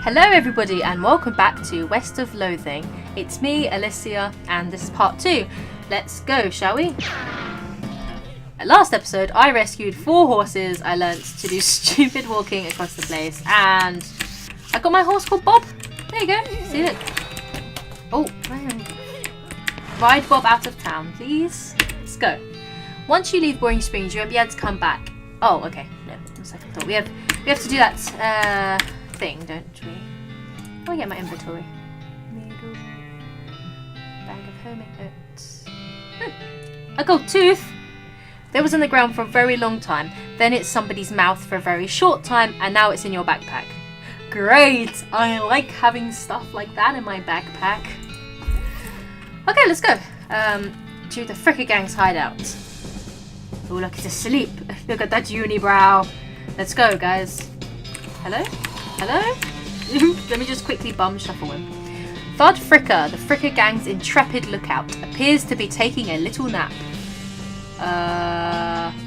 Hello everybody and welcome back to West of Loathing. It's me, Alicia, and this is part 2. Let's go, shall we? Last episode, I rescued 4 horses. I learnt to do stupid walking across the place, and I got my horse called Bob. There you go. See it? Oh, ride Bob out of town, please. Let's go. Once you leave Boring Springs, you won't be able to come back. Oh, okay. No, one second thought. We have to do that thing, don't we? Oh, yeah, my inventory. Bag of homemade oats. A gold tooth. That was in the ground for a very long time. Then it's somebody's mouth for a very short time, and now it's in your backpack. Great! I like having stuff like that in my backpack. Okay, let's go. To the Fricker Gang's hideout. Oh, look, it's asleep. Look at that unibrow. Let's go, guys. Hello? Hello? Let me just quickly bum shuffle him. Thud Fricker, the Fricker Gang's intrepid lookout, appears to be taking a little nap.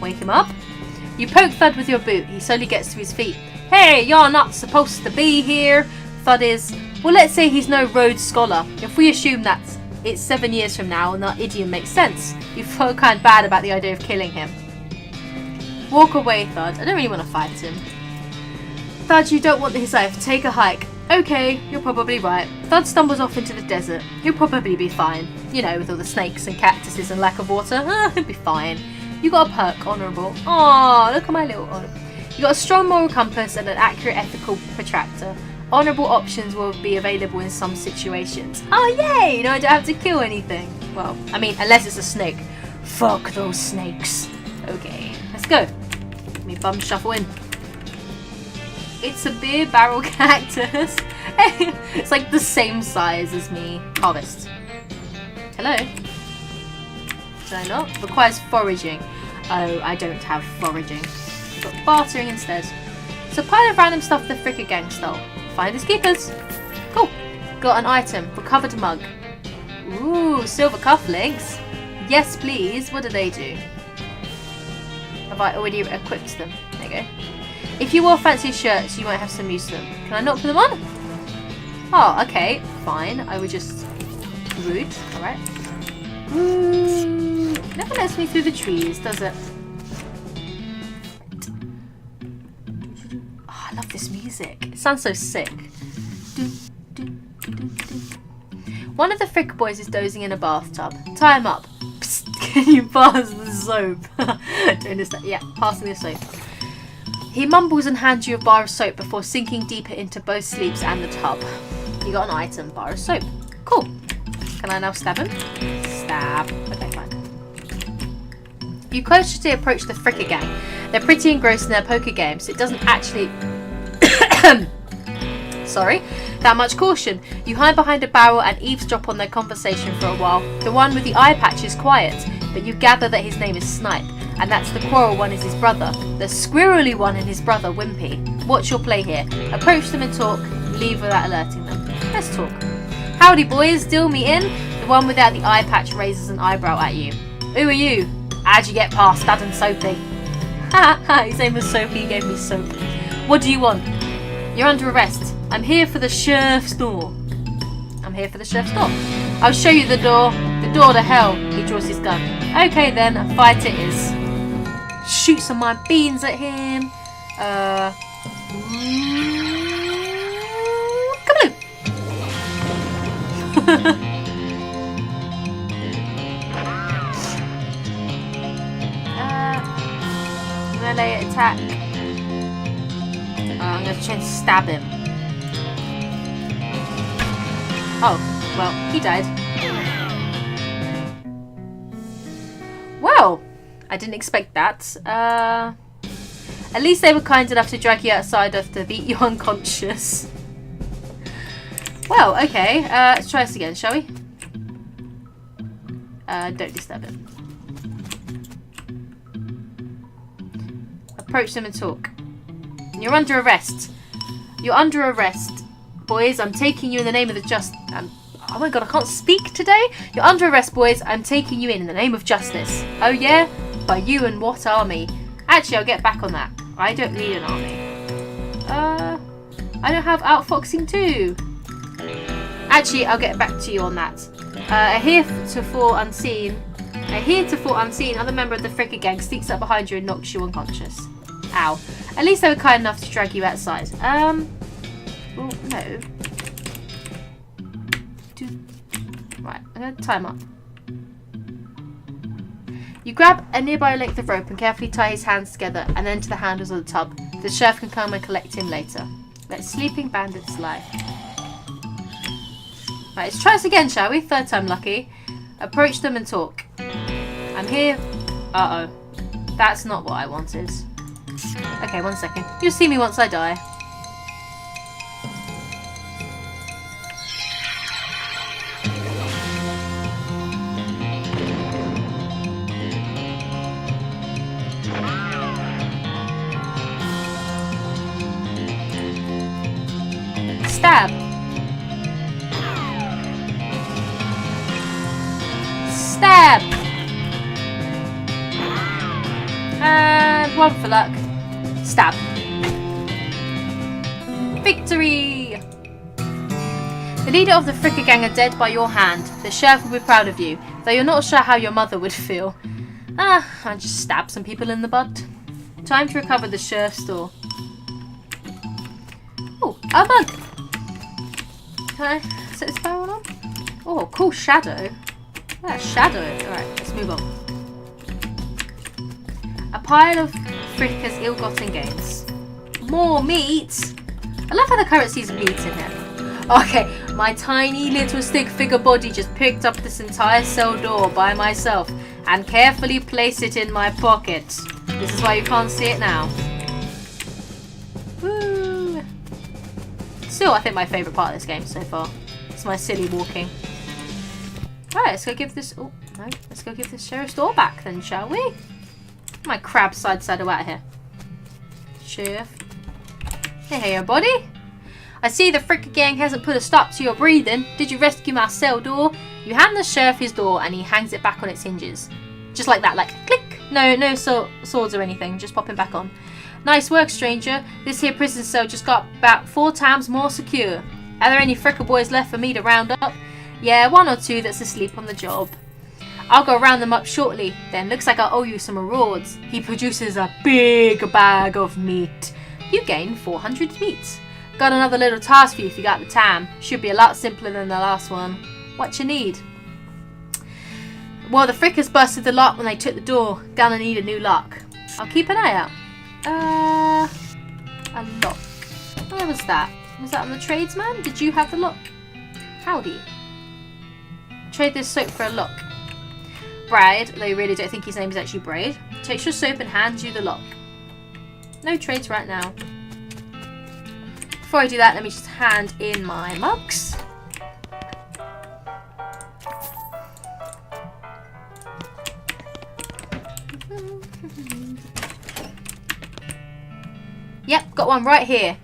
Wake him up. You poke Thud with your boot. He slowly gets to his feet. Hey, you're not supposed to be here. Thud is, well, let's say he's no Rhodes Scholar. If we assume that it's 7 years from now and that idiom makes sense, you feel kind of bad about the idea of killing him. Walk away, Thud. I don't really want to fight him. Thud, you don't want his life. Take a hike. Okay, you're probably right. Thud stumbles off into the desert. He'll probably be fine. You know, with all the snakes and cactuses and lack of water. He'll be fine. You got a perk, honourable. Aw, look at my little honour. You got a strong moral compass and an accurate ethical protractor. Honourable options will be available in some situations. Oh, yay! No, I don't have to kill anything. Well, I mean, unless it's a snake. Fuck those snakes. Okay, let's go. Let me bum shuffle in. It's a beer barrel cactus. It's like the same size as me. Harvest. Hello? Did I not? Requires foraging. Oh, I don't have foraging. I've got bartering instead. So pile of random stuff the Fricker Gang stole. Finders keepers. Cool. Got an item. Recovered mug. Ooh, silver cufflinks. Yes, please. What do they do? Have I already equipped them? There you go. If you wore fancy shirts, you might have some use to them. Can I not put them on? Oh, okay. Fine. I would just... Rude. Alright. Never lets me through the trees, does it? Oh, I love this music. It sounds so sick. One of the Fricker boys is dozing in a bathtub. Tie him up. Psst, can you pass the soap? Don't understand. Yeah, pass me the soap. He mumbles and hands you a bar of soap before sinking deeper into both sleeves and the tub. You got an item, bar of soap. Cool. Can I now stab him? Stab. Okay, fine. You cautiously approach the Fricker Gang. They're pretty engrossed in their poker game, so it doesn't actually... Sorry. That much caution. You hide behind a barrel and eavesdrop on their conversation for a while. The one with the eye patch is quiet, but you gather that his name is Snipe. And that's the quarrel one is his brother. The squirrely one and his brother, Wimpy. What's your play here? Approach them and talk. Leave without alerting them. Let's talk. Howdy, boys. Deal me in. The one without the eye patch raises an eyebrow at you. Who are you? How'd you get past Dad and Soapy? Ha ha, his name was Soapy. He gave me soap. What do you want? You're under arrest. I'm here for the sheriff's door. I'm here for the sheriff's door. I'll show you the door. The door to hell. He draws his gun. Okay then, a fight it is. Shoot some of my beans at him. Kabloo! Melee attack. I'm going to try and stab him. Oh, well, he died. Well, I didn't expect that. At least they were kind enough to drag you outside after beat you unconscious. Well, okay. Let's try this again, shall we? Don't disturb him. Approach them and talk. You're under arrest. You're under arrest. Boys, I'm taking you in the name of the oh my god, I can't speak today. You're under arrest, boys. I'm taking you in the name of justice. Oh yeah? By you and what army? Actually, I'll get back on that. I don't need an army. I don't have outfoxing too. Actually, I'll get back to you on that. A heretofore unseen other member of the Fricker gang sneaks up behind you and knocks you unconscious. Ow. At least they were kind enough to drag you outside. Well, no. Right, I'm going to time up. You grab a nearby length of rope and carefully tie his hands together and then to the handles of the tub. The sheriff can come and collect him later. Let sleeping bandits lie. Right, let's try this again, shall we? Third time lucky. Approach them and talk. I'm here. Uh-oh. That's not what I wanted. Okay, 1 second. You'll see me once I die. Stab. Stab. And one for luck. Stab. Victory! The leader of the Fricker gang are dead by your hand. The sheriff will be proud of you, though you're not sure how your mother would feel. I just stabbed some people in the butt. Time to recover the sheriff's store. Oh, a bug! Can I set this barrel on? Oh, cool shadow. Yeah, shadow. Alright, let's move on. A pile of Fricker's ill-gotten gains. More meat! I love how the currency's meat in here. Okay, my tiny little stick figure body just picked up this entire cell door by myself and carefully placed it in my pocket. This is why you can't see it now. Woo! Still, I think my favourite part of this game so far. It's my silly walking. Alright, let's go give this... Oh, no. Let's go give this sheriff's door back then, shall we? My crab side out of here. Sheriff. Hey, everybody. I see the Fricker gang hasn't put a stop to your breathing. Did you rescue my cell door? You hand the sheriff his door and he hangs it back on its hinges. Just like that, like click. No swords or anything, just popping back on. Nice work, stranger. This here prison cell just got about 4 times more secure. Are there any Fricker boys left for me to round up? Yeah, 1 or 2 that's asleep on the job. I'll go round them up shortly. Then looks like I owe you some rewards. He produces a big bag of meat. You gain 400 meat. Got another little task for you if you got the time. Should be a lot simpler than the last one. What you need? Well, the Frickers busted the lock when they took the door. Gonna need a new lock. I'll keep an eye out. A lock. Where was that? Was that on the tradesman? Did you have the lock? Howdy. Trade this soap for a lock. Bride, though you really don't think his name is actually Braid, takes your soap and hands you the lock. No trades right now. Before I do that, let me just hand in my mugs. Yep, got one right here.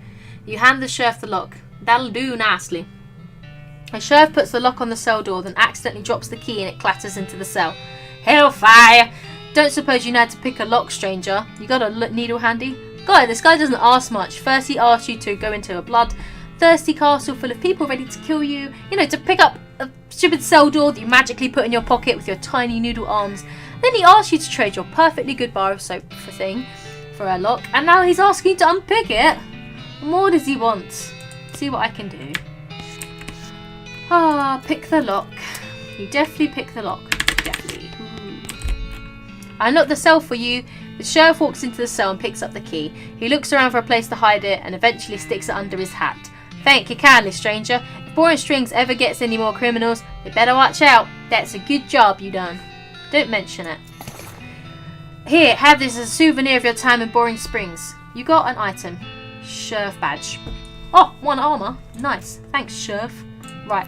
You hand the sheriff the lock. That'll do nicely. The sheriff puts the lock on the cell door, then accidentally drops the key and it clatters into the cell. Hellfire! Don't suppose you know how to pick a lock, stranger. You got a needle handy? God, this guy doesn't ask much. First he asks you to go into a blood-thirsty castle full of people ready to kill you. You know, to pick up a stupid cell door that you magically put in your pocket with your tiny noodle arms. Then he asks you to trade your perfectly good bar of soap for a lock. And now he's asking you to unpick it. What more does he want? See what I can do. Pick the lock. You definitely pick the lock. Definitely. I unlock the cell for you. The sheriff walks into the cell and picks up the key. He looks around for a place to hide it and eventually sticks it under his hat. Thank you kindly, stranger. If Boring Strings ever gets any more criminals, they better watch out. That's a good job you done. Don't mention it. Here, have this as a souvenir of your time in Boring Springs. You got an item. Sheriff badge. Oh, 1 armor. Nice. Thanks, Sheriff. Right.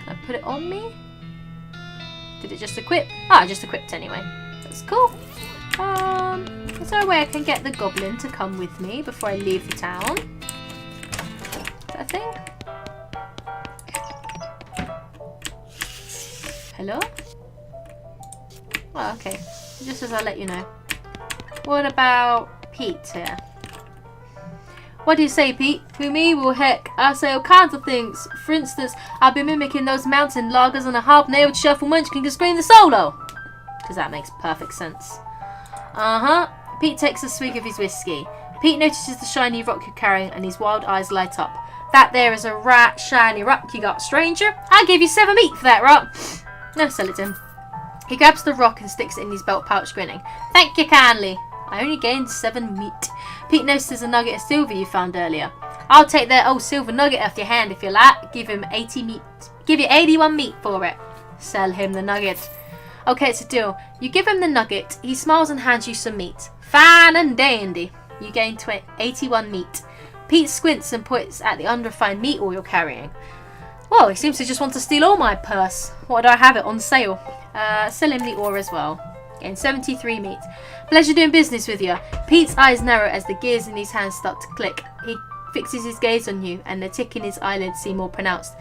Can I put it on me? Did it just equip? It just equipped anyway. That's cool. Is there a way I can get the goblin to come with me before I leave the town? Is that a thing? Hello? Oh, okay. Just as I let you know. What about Pete here? What do you say, Pete? Who, me? Well, heck, I say all kinds of things. For instance, I've been mimicking those mountain loggers on a hobnailed shuffle munchkin to scream the solo. Because that makes perfect sense. Uh-huh. Pete takes a swig of his whiskey. Pete notices the shiny rock you're carrying and his wild eyes light up. That there is a right shiny rock you got, stranger. I'll give you 7 meat for that rock. No, sell it to him. He grabs the rock and sticks it in his belt pouch, grinning. Thank you kindly. I only gained 7 meat. Pete notices a nugget of silver you found earlier. I'll take that old silver nugget off your hand if you like. Give him 80 meat. Give you 81 meat for it. Sell him the nugget. Okay, it's a deal. You give him the nugget. He smiles and hands you some meat. Fine and dandy. You gain 81 meat. Pete squints and points at the unrefined meat ore you're carrying. Well, he seems to just want to steal all my purse. What do I have it on sale? Sell him the ore as well. Gain 73 meat. Pleasure doing business with you. Pete's eyes narrow as the gears in his hands start to click. He fixes his gaze on you and the tick in his eyelids seem more pronounced.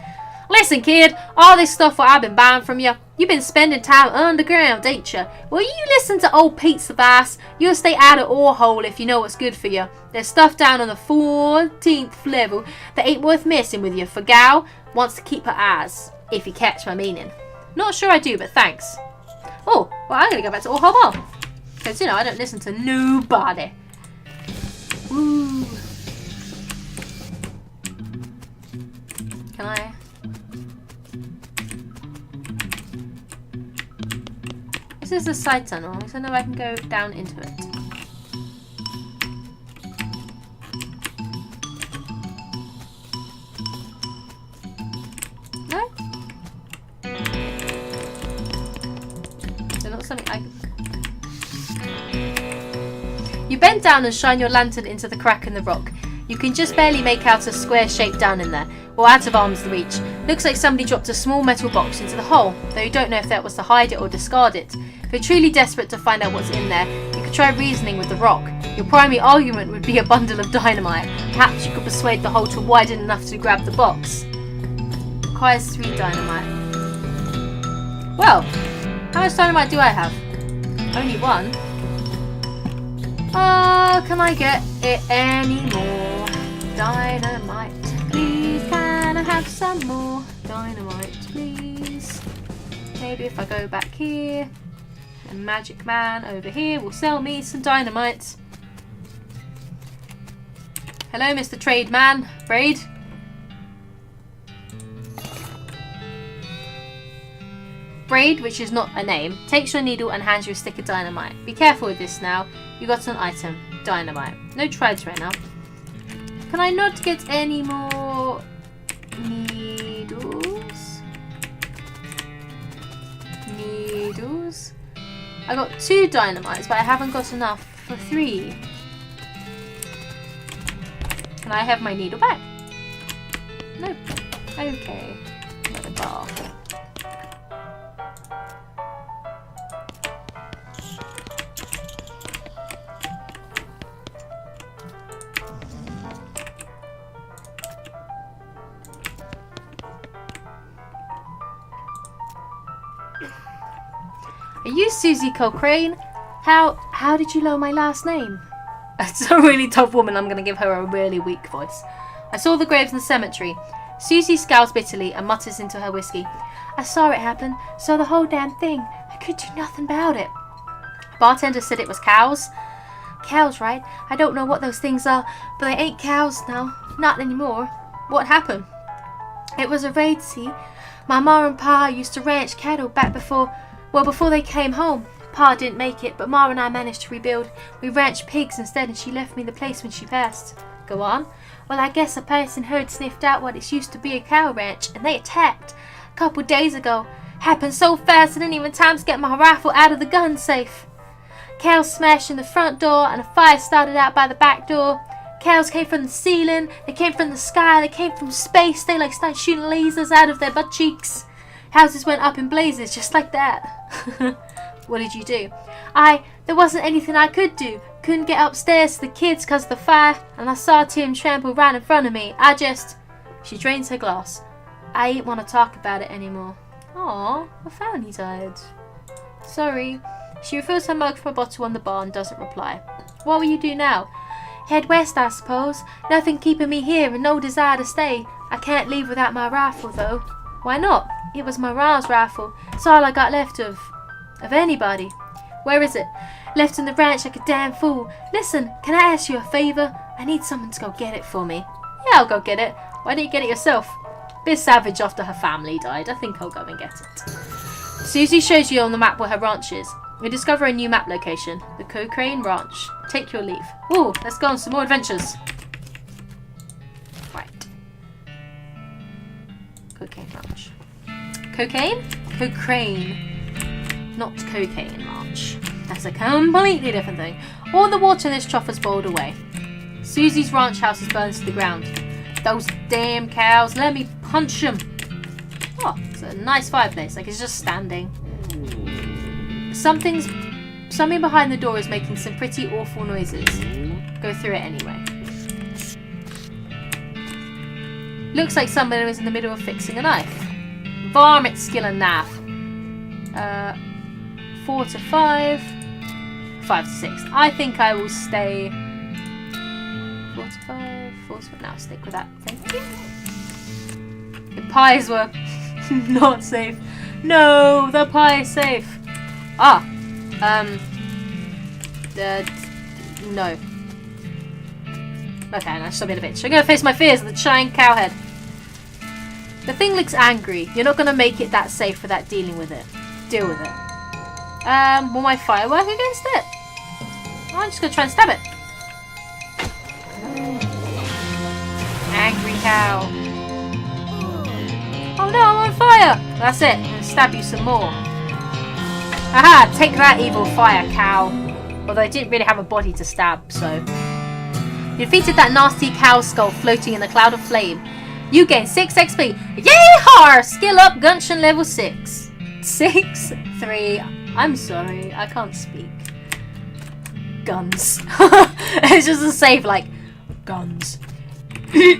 Listen, kid, all this stuff what I've been buying from you, you've been spending time underground, ain't you? Well, you listen to old Pete's advice. You'll stay out of ore hole if you know what's good for you. There's stuff down on the 14th level that ain't worth messing with you, for gal wants to keep her eyes, if you catch my meaning. Not sure I do, but thanks. Oh, well, I'm going to go back to ore hole more. Because, you know, I don't listen to nobody. Woo. Can I... This is a side tunnel, so I know I can go down into it. No? They're not something I... You bend down and shine your lantern into the crack in the rock. You can just barely make out a square shape down in there, or out of arm's reach. Looks like somebody dropped a small metal box into the hole, though you don't know if that was to hide it or discard it. If you're truly desperate to find out what's in there, you could try reasoning with the rock. Your primary argument would be a bundle of dynamite. Perhaps you could persuade the hole to widen enough to grab the box. Requires 3 dynamite. Well, how much dynamite do I have? Only 1. Oh, can I get it any more? Dynamite, please, can I have some more? Dynamite, please. Maybe if I go back here, a magic man over here will sell me some dynamite. Hello, Mr. Trade Man. Braid? Braid, which is not a name, takes your needle and hands you a stick of dynamite. Be careful with this now. You got an item. Dynamite. No trides right now. Can I not get any more needles? Needles? I got 2 dynamites, but I haven't got enough for 3. Can I have my needle back? Nope. Okay. Another bar. Are you Susie Cochrane? How did you know my last name? It's a really tough woman. I'm going to give her a really weak voice. I saw the graves in the cemetery. Susie scowls bitterly and mutters into her whiskey. I saw it happen. Saw the whole damn thing. I could do nothing about it. Bartender said it was cows. Cows, right? I don't know what those things are, but they ain't cows now. Not anymore. What happened? It was a raid, see? My ma and pa used to ranch cattle back before they came home. Pa didn't make it, but Ma and I managed to rebuild. We ranched pigs instead, and she left me the place when she passed. Go on. Well, I guess a person heard sniffed out what it used to be a cow ranch, and they attacked. A couple days ago. Happened so fast I didn't even time to get my rifle out of the gun safe. Cows smashed in the front door, and a fire started out by the back door. Cows came from the ceiling, they came from the sky, they came from space. They started shooting lasers out of their butt cheeks. Houses went up in blazes just like that. What did you do? There wasn't anything I could do. Couldn't get upstairs to the kids because of the fire, and I saw Tim trample right in front of me. She drains her glass. I ain't want to talk about it anymore. Aw, I found he died. Sorry. She refills her mug from a bottle on the bar and doesn't reply. What will you do now? Head west, I suppose. Nothing keeping me here and no desire to stay. I can't leave without my rifle, though. Why not? It was my Ra's rifle. It's all I got left of anybody. Where is it? Left in the ranch like a damn fool. Listen, can I ask you a favour? I need someone to go get it for me. Yeah, I'll go get it. Why don't you get it yourself? Bit savage after her family died. I think I'll go and get it. Susie shows you on the map where her ranch is. You discover a new map location. The Cochrane Ranch. Take your leave. Ooh, let's go on some more adventures. Right. Cocaine Ranch. Cocaine? Cochrane. Not Cocaine Ranch. That's a completely different thing. All the water in this trough has boiled away. Susie's ranch house is burned to the ground. Those damn cows, let me punch them. Oh, it's a nice fireplace, like it's just standing. Something behind the door is making some pretty awful noises. Go through it anyway. Looks like somebody was in the middle of fixing a knife. Varmint skill and naff. 4 to 5. 5 to 6. I think I will stay 4 to 5. 4 to 5. Now stick with that. Thank you. The pies were not safe. No, the pie is safe. Ah. No. Okay, now stop being a bitch. I'm gonna face my fears of the giant cowhead. The thing looks angry. You're not gonna make it that safe without dealing with it. Deal with it. Will my fire work against it? I'm just gonna try and stab it. Angry cow. Oh no, I'm on fire! That's it. I'm gonna stab you some more. Aha! Take that, evil fire cow. Although I didn't really have a body to stab, so. You defeated that nasty cow skull floating in a cloud of flame. You gain 6 XP. Yay-har! Skill up, Gunshin level 6. 6, 3. I'm sorry, I can't speak. Guns. It's just a save like guns. Yay,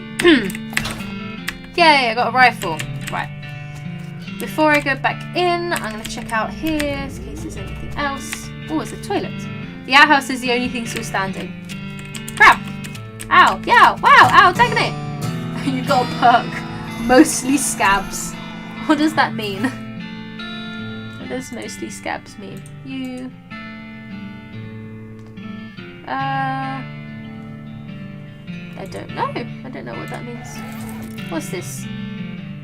I got a rifle. Right. Before I go back in, I'm going to check out here in case there's anything else. Oh, it's a toilet. The outhouse is the only thing still standing. Crap! Ow! Yow! Wow! Ow! Taking it! You got a perk. Mostly scabs. What does that mean? What does mostly scabs mean? You... I don't know. I don't know what that means. What's this?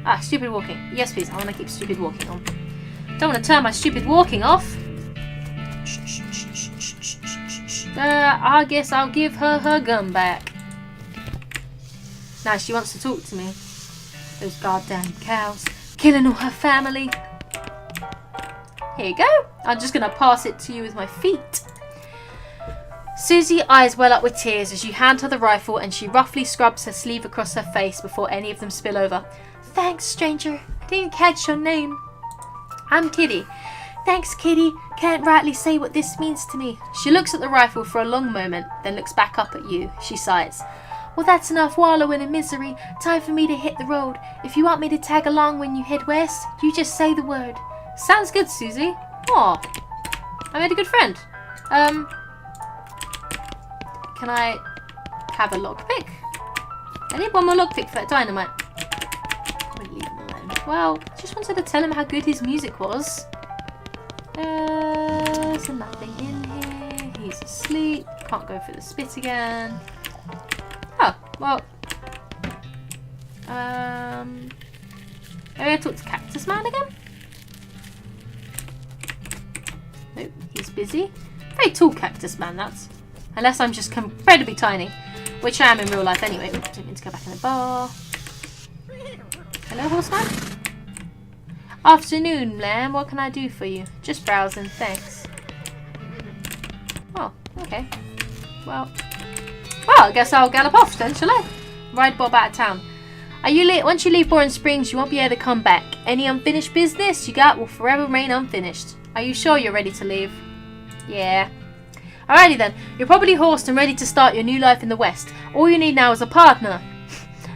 Ah, stupid walking. Yes, please. I want to keep stupid walking on. Don't want to turn my stupid walking off. I guess I'll give her gun back. Now she wants to talk to me. Those goddamn cows. Killing all her family. Here you go. I'm just going to pass it to you with my feet. Susie eyes well up with tears as you hand her the rifle and she roughly scrubs her sleeve across her face before any of them spill over. Thanks, stranger. I didn't catch your name. I'm Kitty. Thanks, Kitty. Can't rightly say what this means to me. She looks at the rifle for a long moment, then looks back up at you. She sighs. Well, that's enough wallowing in misery. Time for me to hit the road. If you want me to tag along when you head west, you just say the word. Sounds good, Susie. Aw. I made a good friend. Can I have a lockpick? I need one more lockpick for that dynamite. We'll leave him alone. Well, just wanted to tell him how good his music was. There's nothing in here. He's asleep. Can't go for the spit again. Oh, well. Maybe I talk to Cactus Man again? Nope, he's busy. Very tall Cactus Man, that's. Unless I'm just incredibly tiny. Which I am in real life anyway. Oops, don't mean to go back in the bar. Hello, horseman? Afternoon, lamb. What can I do for you? Just browsing, thanks. Oh, okay. Well, I guess I'll gallop off then, shall I? Ride Bob out of town. Once you leave Boring Springs, you won't be able to come back. Any unfinished business you got will forever remain unfinished. Are you sure you're ready to leave? Yeah. Alrighty then. You're probably horsed and ready to start your new life in the West. All you need now is a partner.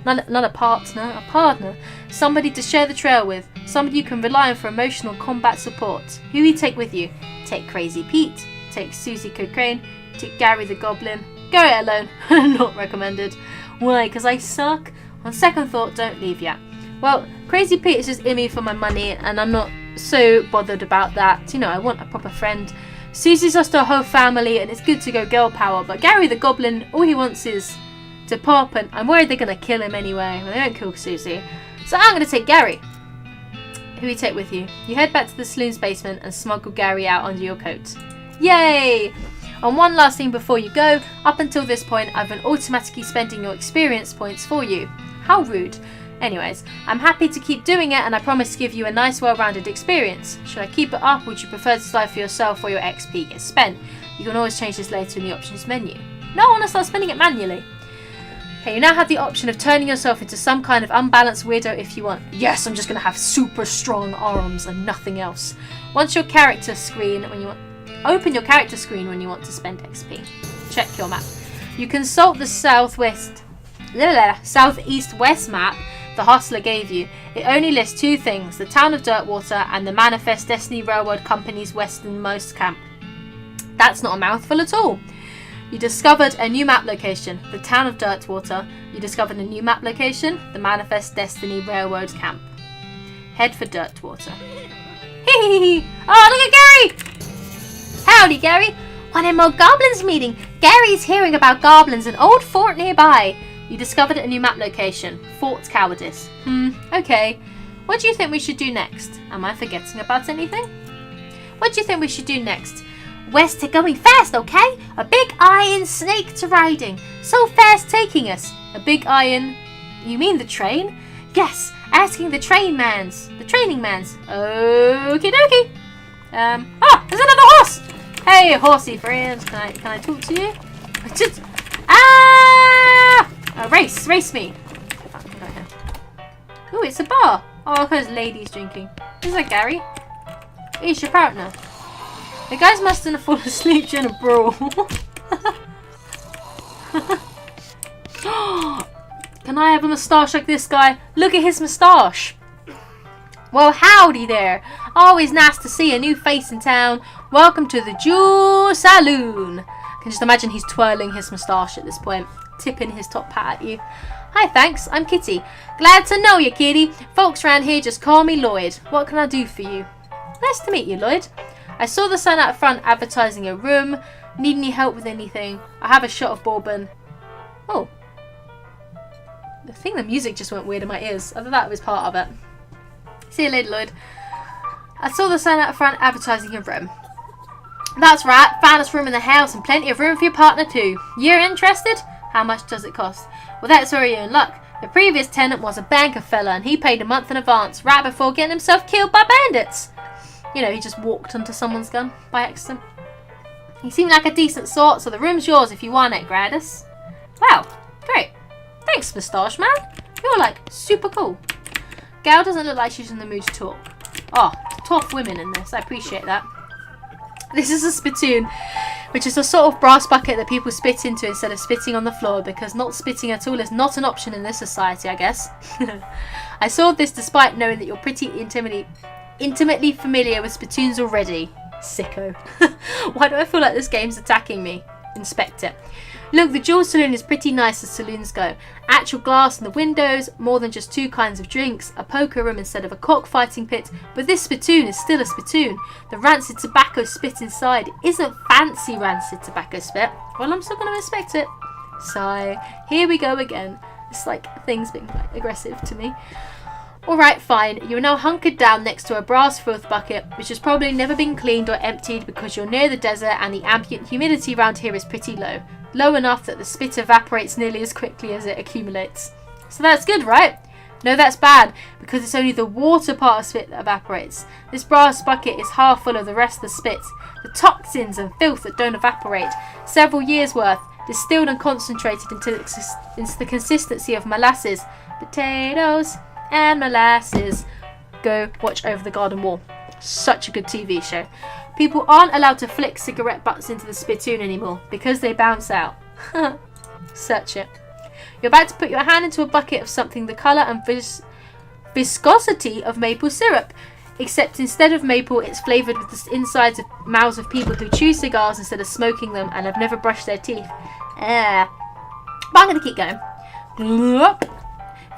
Not a partner, a partner. Somebody to share the trail with. Somebody you can rely on for emotional combat support. Who you take with you? Take Crazy Pete. Take Susie Cochrane. Take Gary the Goblin. Go it alone. Not recommended. Why? Because I suck? On second thought, don't leave yet. Well, Crazy Pete is just in me for my money, and I'm not so bothered about that. You know, I want a proper friend. Susie's lost her whole family, and it's good to go girl power, but Gary the Goblin, all he wants is to pop, and I'm worried they're going to kill him anyway. Well, they don't kill Susie. So I'm going to take Gary. Who you take with you? You head back to the saloon's basement and smuggle Gary out under your coat. Yay! And one last thing before you go, up until this point I've been automatically spending your experience points for you. How rude. Anyways, I'm happy to keep doing it, and I promise to give you a nice well-rounded experience. Should I keep it up, or would you prefer to decide for yourself where your XP gets spent? You can always change this later in the options menu. No, I want to start spending it manually. Okay, you now have the option of turning yourself into some kind of unbalanced weirdo if you want. Yes, I'm just going to have super strong arms and nothing else. Open your character screen when you want to spend XP. Check your map. You consult the southeast west map the hostler gave you. It only lists two things: the town of Dirtwater and the Manifest Destiny Railroad Company's westernmost camp. That's not a mouthful at all. You discovered a new map location, the town of Dirtwater. You discovered a new map location, the Manifest Destiny Railroad camp. Head for Dirtwater. Hee. Oh, look at Gary! Howdy, Gary. Want a more goblins meeting? Gary's hearing about goblins, an old fort nearby. You discovered a new map location, Fort Cowardice. Okay. What do you think we should do next? Am I forgetting about anything? What do you think we should do next? West to going fast, okay? A big iron snake to riding. So fast taking us. A big iron... You mean the train? Yes, asking the training mans. Okie dokie. There's another horse! Hey, horsey friends, can I talk to you? Just... Race me. Ooh, it's a bar. Oh, because ladies drinking. Is that Gary? He's your partner. The guys must have fallen asleep during a brawl. Can I have a moustache like this guy? Look at his moustache. Well, howdy there. Always nice to see a new face in town. Welcome to the Jewel Saloon. I can just imagine he's twirling his moustache at this point, tipping his top hat at you. Hi, thanks. I'm Kitty. Glad to know you, Kitty. Folks around here just call me Lloyd. What can I do for you? Nice to meet you, Lloyd. I saw the sign out front advertising a room. Need any help with anything? I have a shot of bourbon. Oh. I think the music just went weird in my ears. I thought that was part of it. See you later, Lloyd. I saw the sign out front advertising a room. That's right. Finest room in the house and plenty of room for your partner too. You're interested? How much does it cost? Well, that's where you're in luck. The previous tenant was a banker fella, and he paid a month in advance right before getting himself killed by bandits. You know, he just walked onto someone's gun by accident. He seemed like a decent sort, so the room's yours if you want it, Gladys. Wow, great. Thanks, Moustache Man. You're like super cool. Gal doesn't look like she's in the mood to talk. Oh, tough women in this. I appreciate that. This is a spittoon, which is a sort of brass bucket that people spit into instead of spitting on the floor, because not spitting at all is not an option in this society, I guess. I saw this despite knowing that you're pretty intimately familiar with spittoons already. Sicko. Why do I feel like this game's attacking me? Inspect it. Look, the Jewel Saloon is pretty nice as saloons go. Actual glass in the windows, more than just two kinds of drinks, a poker room instead of a cockfighting pit, but this spittoon is still a spittoon. The rancid tobacco spit inside isn't fancy rancid tobacco spit. Well, I'm still going to inspect it. Sigh. Here we go again. It's like things being like aggressive to me. Alright, fine. You are now hunkered down next to a brass filth bucket, which has probably never been cleaned or emptied because you're near the desert and the ambient humidity around here is pretty low. Low enough that the spit evaporates nearly as quickly as it accumulates. So that's good, right? No, that's bad, because it's only the water part of spit that evaporates. This brass bucket is half full of the rest of the spit. The toxins and filth that don't evaporate. Several years worth, distilled and concentrated into the consistency of molasses. Potatoes and molasses. Go watch Over the Garden Wall. Such a good TV show. People aren't allowed to flick cigarette butts into the spittoon anymore because they bounce out. Search it. You're about to put your hand into a bucket of something the colour and viscosity of maple syrup, except instead of maple it's flavoured with the insides of mouths of people who chew cigars instead of smoking them and have never brushed their teeth. But I'm going to keep going.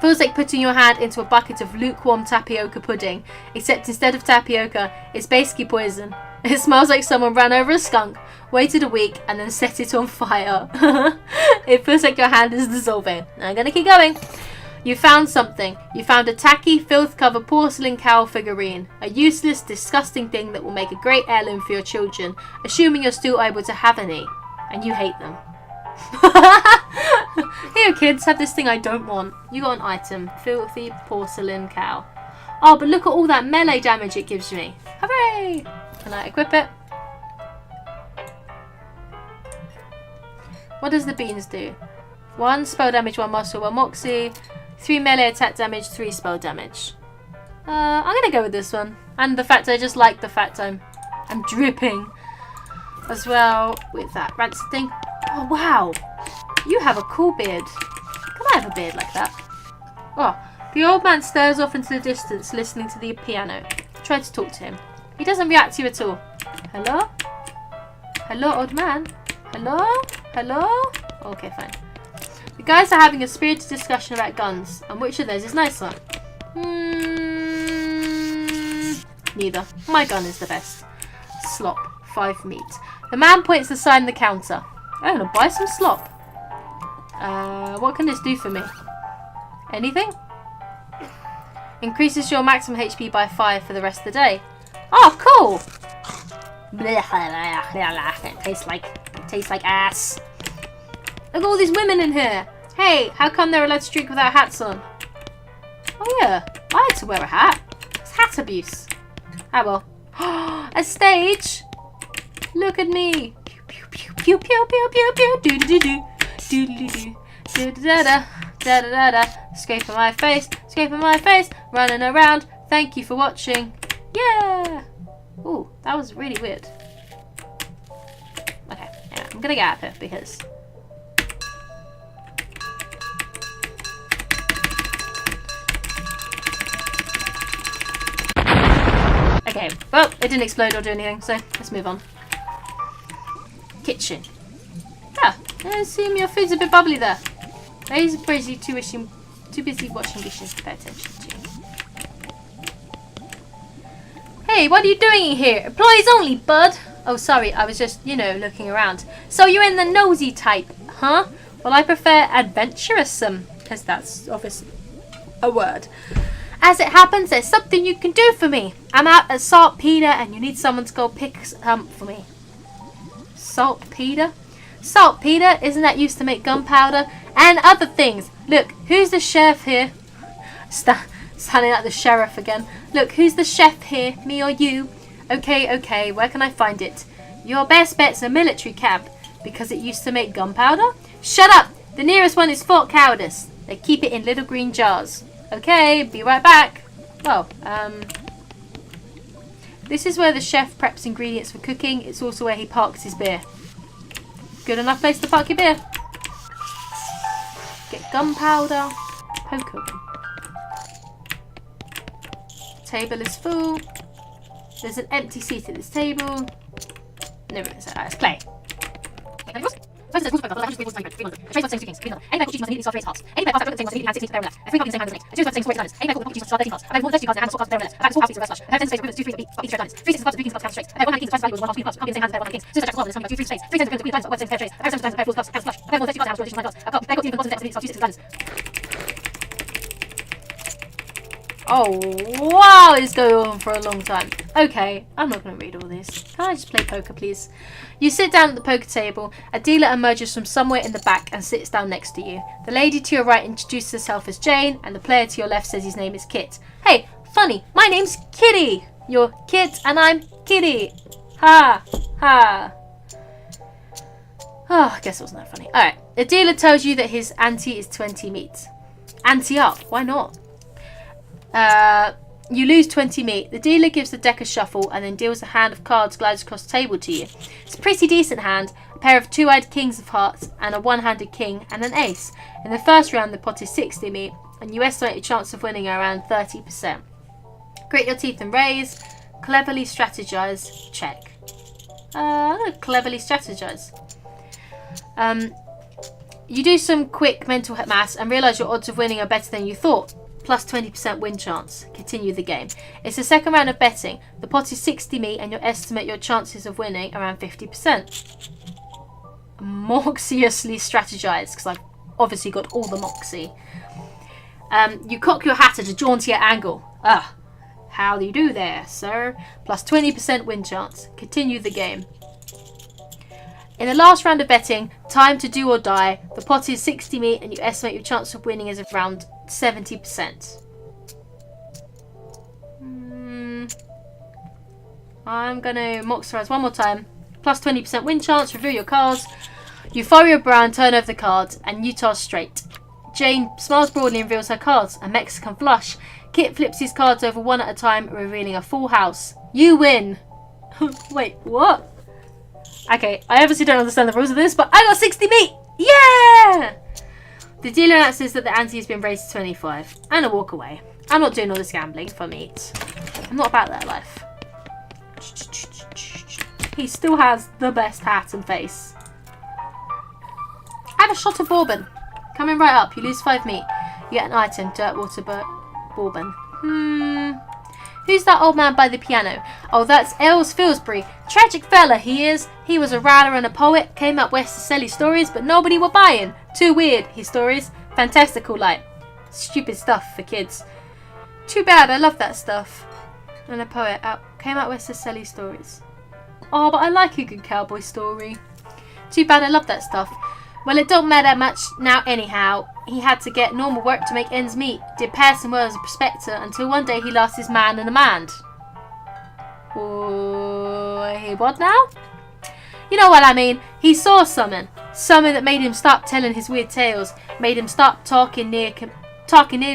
Feels like putting your hand into a bucket of lukewarm tapioca pudding, except instead of tapioca, it's basically poison. It smells like someone ran over a skunk, waited a week, and then set it on fire. It feels like your hand is dissolving. I'm going to keep going. You found something. You found a tacky, filth-covered porcelain cow figurine. A useless, disgusting thing that will make a great heirloom for your children, assuming you're still able to have any. And you hate them. Here, kids, have this thing I don't want. You got an item. Filthy porcelain cow. Oh, but look at all that melee damage it gives me. Hooray! Can I equip it? What does the beans do? 1 spell damage, 1 muscle, 1 moxie. 3 melee attack damage, 3 spell damage. I'm gonna go with this one. And the fact I just like the fact I'm dripping as well with that rancid thing. Oh, wow. You have a cool beard. Can I have a beard like that? Oh, the old man stares off into the distance, listening to the piano. Try to talk to him. He doesn't react to you at all. Hello? Hello, old man? Hello? Hello? Okay, fine. The guys are having a spirited discussion about guns, and which of those is nicer? Neither. My gun is the best. Slop. 5 meat. The man points the sign on the counter. I'm gonna buy some slop. What can this do for me? Anything? Increases your maximum HP by 5 for the rest of the day. Oh, cool! It tastes like ass. Look at all these women in here. Hey, how come they're allowed to drink without hats on? Oh yeah, I had to wear a hat. It's hat abuse. Ah well. A stage. Look at me. Pew pew pew pew pew pew pew. Do do do do do do do da da da da da. Scraping my face. Scraping my face. Running around. Thank you for watching. Yeah. Ooh, that was really weird. Okay, yeah, I'm gonna get out of here because. Okay, well, it didn't explode or do anything, so let's move on. Kitchen. Ah, I assume your food's a bit bubbly there. He's busy too busy watching dishes to pay attention to. Hey, what are you doing here? Employees only, bud. Oh, sorry, I was just, looking around. So you're in the nosy type, huh? Well, I prefer adventurous, because that's obviously a word. As it happens, there's something you can do for me. I'm out at Saltpeter and you need someone to go pick some for me. Saltpeter? Saltpeter, isn't that used to make gunpowder? And other things. Look, who's the chef here? Sounding like the sheriff again. Look, who's the chef here? Me or you? Okay, where can I find it? Your best bet's a military camp. Because it used to make gunpowder? Shut up! The nearest one is Fort Cowardice. They keep it in little green jars. Okay, be right back. Well, this is where the chef preps ingredients for cooking. It's also where he parks his beer. Good enough place to park your beer. Get gunpowder. Poke open. Table is full. There's an empty seat at this table. Never is. Let's play. First, there's rules of the rules of the trade for the same kings. Any pair cooking must immediately start raise hearts. Any pair passes the same hand 6 to their left. A 3 copy in the same hand as a 2 the same score diamonds. Any pair cooking must start 13 hearts. A pair of 13 cards in the hand swap cards to their left. A pair of 4 half seats reverse flush. A pair of 10 space with 2 3 beat 3 diamonds. 3 6 clubs 3 kings clubs count straight. A pair of 1 hand kings twice value with 1 half queen clubs. Copy in the same hand as a pair of 1 kings. Since I jack clubs and 2 3 space. 3 10 between diamonds. 1 same pair trays. A pair of 7 times a pair of 4 clubs count flush. A pair of 30 cards rotation 9 cards. A pair cooking bottom depth 2 6 diamonds. Oh, wow, it's going on for a long time. Okay, I'm not going to read all this. Can I just play poker, please? You sit down at the poker table. A dealer emerges from somewhere in the back and sits down next to you. The lady to your right introduces herself as Jane, and the player to your left says his name is Kit. Hey, funny, my name's Kitty. You're Kit and I'm Kitty. Ha, ha. Oh, I guess it wasn't that funny. Alright, the dealer tells you that his ante is 20 meat. Ante up, why not? You lose 20 meat. The dealer gives the deck a shuffle and then deals a hand of cards glides across the table to you. It's a pretty decent hand. A pair of 2-eyed kings of hearts and a one-handed king and an ace. In the first round the pot is 60 meat and you estimate your chance of winning around 30%. Grit your teeth and raise. Cleverly strategize. Check. I'm going to cleverly strategize. You do some quick mental maths and realise your odds of winning are better than you thought. Plus 20% win chance. Continue the game. It's the second round of betting. The pot is 60 meat and you estimate your chances of winning around 50%. Moxiously strategise, because I've obviously got all the moxie. You cock your hat at a jauntier angle. How do you do there, sir? Plus 20% win chance. Continue the game. In the last round of betting, time to do or die. The pot is 60 meat and you estimate your chance of winning is around 70%. I'm going to moxerize one more time. Plus 20% win chance. Reveal your cards. You fire your brow and turn over the cards, and you toss straight. Jane smiles broadly and reveals her cards. A Mexican flush. Kit flips his cards over one at a time, revealing a full house. You win. Wait, what? Okay, I obviously don't understand the rules of this, but I got 60 meat! Yeah! The dealer announces that the ante has been raised to 25. And I walk away. I'm not doing all this gambling for meat. I'm not about that life. He still has the best hat and face. Have a shot of bourbon. Coming right up. You lose 5 meat. You get an item. Dirt water bourbon. Who's that old man by the piano? Oh, that's Els Fillsbury. Tragic fella he is. He was a writer and a poet. Came up west to sell his stories, but nobody were buying. Too weird, his stories. Fantastical, like. Stupid stuff for kids. Too bad, I love that stuff. And a poet came out west to sell his stories. Oh, but I like a good cowboy story. Too bad, I love that stuff. Well, it don't matter much now anyhow. He had to get normal work to make ends meet. Did passing well as a prospector until one day he lost his man and a man. Oh, what now? You know what I mean. He saw something. Something that made him stop telling his weird tales. Made him stop talking nearly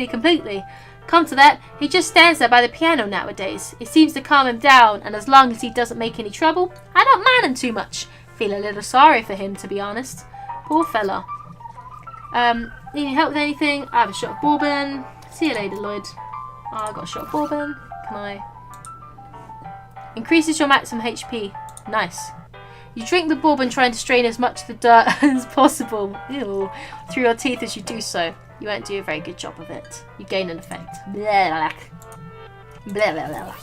completely. Come to that, he just stands there by the piano nowadays. It seems to calm him down, and as long as he doesn't make any trouble, I don't mind him too much. Feel a little sorry for him, to be honest. Poor fella. Need any help with anything? I have a shot of bourbon. See you later, Lloyd. Oh, I got a shot of bourbon. Can I? Increases your maximum HP. Nice. You drink the bourbon trying to strain as much of the dirt as possible. Ew. Through your teeth as you do so. You won't do a very good job of it. You gain an effect. Blah, blah, blah, blah,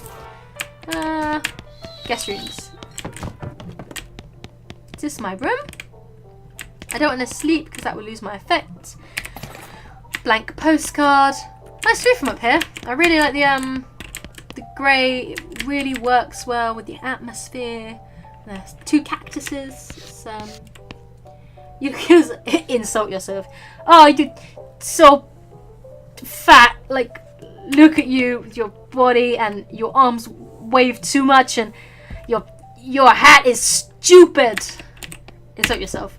blah. Guest rooms. Is this my room? I don't want to sleep because that will lose my effect. Blank postcard. Nice view from up here. I really like the grey. It really works well with the atmosphere. There's 2 cactuses. It's, you can insult yourself. Oh, you're so fat. Like, look at you with your body and your arms wave too much, and your hat is stupid. Insult yourself.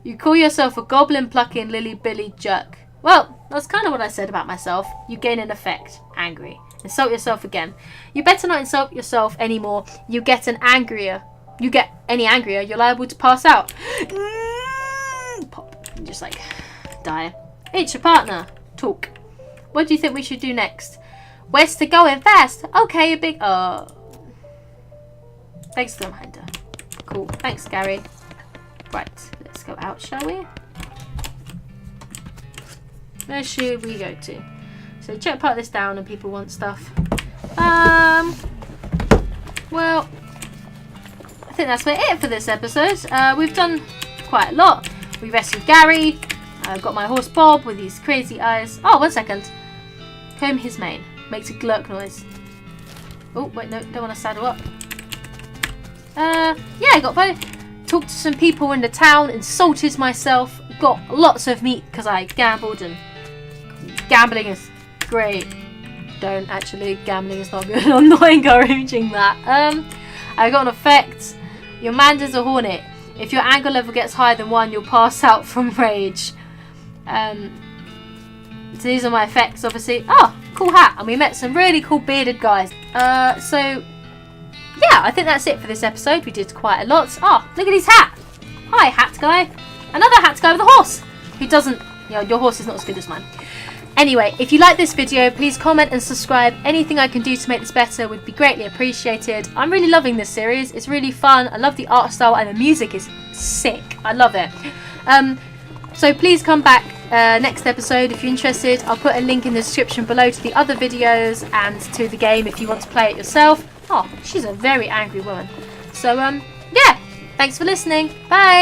You call yourself a goblin plucking lily billy jerk. Well, that's kind of what I said about myself. You gain an effect. Angry. Insult yourself again. You better not insult yourself anymore. You get any angrier, you're liable to pass out. Pop. And just like die. It's your partner. Talk. What do you think we should do next? Where's the going fast? Okay, a big... Thanks for the reminder. Cool. Thanks, Gary. Right. Let's go out, shall we? Where should we go to? So check part this down and people want stuff. Well, I think that's about it for this episode. We've done quite a lot. We rescued Gary. I've got my horse Bob with his crazy eyes. Oh, 1 second. Comb his mane. Makes a glurk noise. Oh, wait, no, don't want to saddle up. Yeah, I got both. Talked to some people in the town. Insulted myself. Got lots of meat because I gambled, and gambling is great. Don't actually. Gambling is not good. I'm not encouraging that. I got an effect. Your manda's a hornet. If your anger level gets higher than 1, you'll pass out from rage. So these are my effects, obviously. Oh, cool hat. And we met some really cool bearded guys. So, yeah, I think that's it for this episode. We did quite a lot. Oh, look at his hat. Hi, hat guy. Another hat guy with a horse. Who doesn't... You know, your horse is not as good as mine. Anyway, if you like this video, please comment and subscribe. Anything I can do to make this better would be greatly appreciated. I'm really loving this series. It's really fun. I love the art style and the music is sick. I love it. So please come back next episode if you're interested. I'll put a link in the description below to the other videos and to the game if you want to play it yourself. Oh, she's a very angry woman. So, yeah. Thanks for listening. Bye.